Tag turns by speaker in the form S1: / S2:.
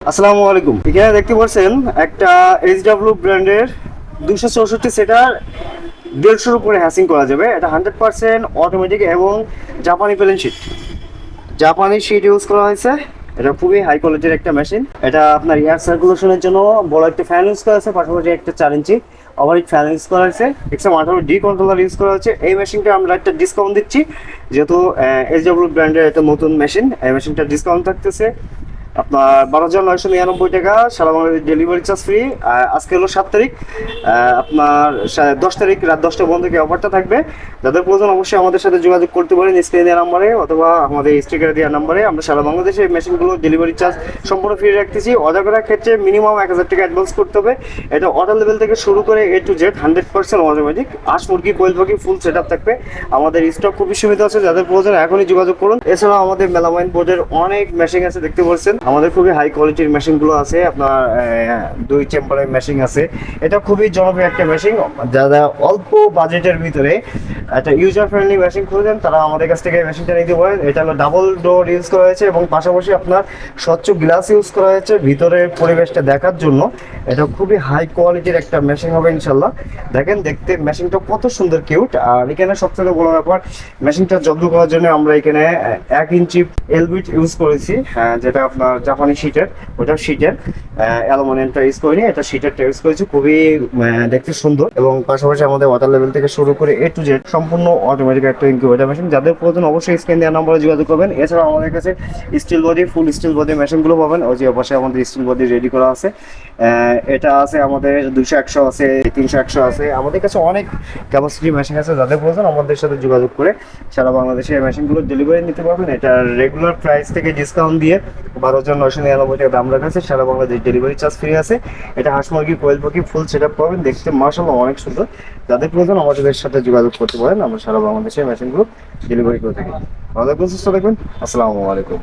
S1: আসসালামু আলাইকুম। এখানে দেখতে পাচ্ছেন একটা এইচডব্লিউ ব্র্যান্ডের 264 সেটার 150 উপরে হ্যাসিং করা যাবে। এটা 100% অটোমেটিক এবং জাপানি প্লেন শিট, জাপানি শিট ইউজ করা হয়েছে। এটা খুবই হাই কোয়ালিটির একটা মেশিন। এটা আপনার এয়ার সার্কুলেশনের জন্য বড় একটা ফ্যান ইউজ করা আছে, পাশাপাশি একটা 4 ইঞ্চি ওভারহিট ফ্যান ইউজ করা হয়েছে, XM18 ডি কন্ট্রোলার ইউজ করা হচ্ছে। এই মেশিনটা আমরা একটা ডিসকাউন্ট দিচ্ছি, যেহেতু এইচডব্লিউ ব্র্যান্ডের একটা নতুন মেশিন। এই মেশিনটা ডিসকাউন্ট থাকতেছে আপনার 12,999 টাকা, সারা বাংলাদেশ ডেলিভারি চার্জ ফ্রি। আজকে হলো 7 তারিখ, আপনার 10 তারিখ রাত 10টা বন্ধ থেকে অফারটা থাকবে। যাদের প্রয়োজন অবশ্যই আমাদের সাথে যোগাযোগ করতে পারেন স্ক্রিনে দেওয়া নাম্বারে অথবা আমাদের স্টিকারে দেওয়া নাম্বারে। আমরা সারা বাংলাদেশে এই মেশিনগুলো ডেলিভারি চার্জ সম্পূর্ণ ফ্রি রাখতেছি। অর্ডার করার ক্ষেত্রে মিনিমাম 1000 টাকা অ্যাডভান্স করতে হবে। এটা অর্ডার লেভেল থেকে শুরু করে A to Z 100% অটোমেটিক। হাঁস মুরগি কোয়েল পাখি ফুল সেট আপ থাকবে। আমাদের স্টক খুবই সীমিত আছে, যাদের প্রয়োজন এখনই যোগাযোগ করুন। এছাড়াও আমাদের মেলামাইন বোর্ডের অনেক মেশিন আছে, দেখতে পাচ্ছেন আমাদের খুবই হাই কোয়ালিটির মেশিনগুলো আছে। আপনার 2 চেম্বারের মেশিন আছে। এটা খুবই জনপ্রিয় একটা মেশিন। যারা অল্প বাজেটের ভিতরে একটা ইউজার ফ্রেন্ডলি মেশিন খুঁজছেন তারা আমাদের কাছ থেকে মেশিনটা নিতে পারেন। এটা হলো ডাবল ডোর ইউজ করা হয়েছে এবং পাশাপাশি আপনার স্বচ্ছ গ্লাস ইউজ করা হয়েছে ভিতরের পরিবেশটা দেখার জন্য। এটা খুবই হাই কোয়ালিটির একটা মেশিন হবে ইনশাল্লাহ। দেখেন দেখতে মেশিনটা কত সুন্দর কিউট। আর এখানে সবথেকে বড় ব্যাপার, মেশিনটা যত্ন করার জন্য আমরা এখানে 1 ইঞ্চি এলবিট ইউজ করেছি, যেটা আপনার জাপানি শিটের, ওটা শিটের অ্যালুমিনিয়ামটা ইউজ করিনি, এটা শিটেরটা ইউজ করেছি। খুবই দেখতে সুন্দর এবং পাশাপাশি আমাদের ওয়াটার লেভেল থেকে শুরু করে A to Z সম্পূর্ণ অটোমেটিক একটা ইনকিউবেটর মেশিন। যাদের প্রয়োজন অবশ্যই স্ক্রিন দেওয়া নম্বরে যোগাযোগ করবেন। এছাড়াও আমাদের কাছে স্টিল বডি, ফুল স্টিল বডি মেশিনগুলো পাবেন। ওই যে পাশে আমাদের স্টিল বডি রেডি করা আছে। এটা আছে আমাদের 200-100 আছে, 300-100 আছে। আমাদের কাছে অনেক ক্যাপাসিটি মেশিন আছে। যাদের প্রয়োজন আমাদের সাথে যোগাযোগ করে সারা বাংলাদেশে এই মেশিনগুলো ডেলিভারি নিতে পারবেন। এটা রেগুলার প্রাইস থেকে ডিসকাউন্ট দিয়ে 12,999 টাকা দাম রাখা আছে। সারা বাংলাদেশ ডেলিভারি চার্জ ফ্রি আছে। এটা হাঁস মুরগি কোয়েল পাখি ফুল সেট আপ পাবেন। দেখতে মাশাআল্লাহ অনেক সুন্দর। যাদের প্রয়োজন আমাদের সাথে যোগাযোগ করতে পারেন। আমরা সারা বাংলাদেশে মেশিনগুলো ডেলিভারি করে থাকি। ভালো থাকবেন, সুস্থ থাকবেন। আসসালামু আলাইকুম।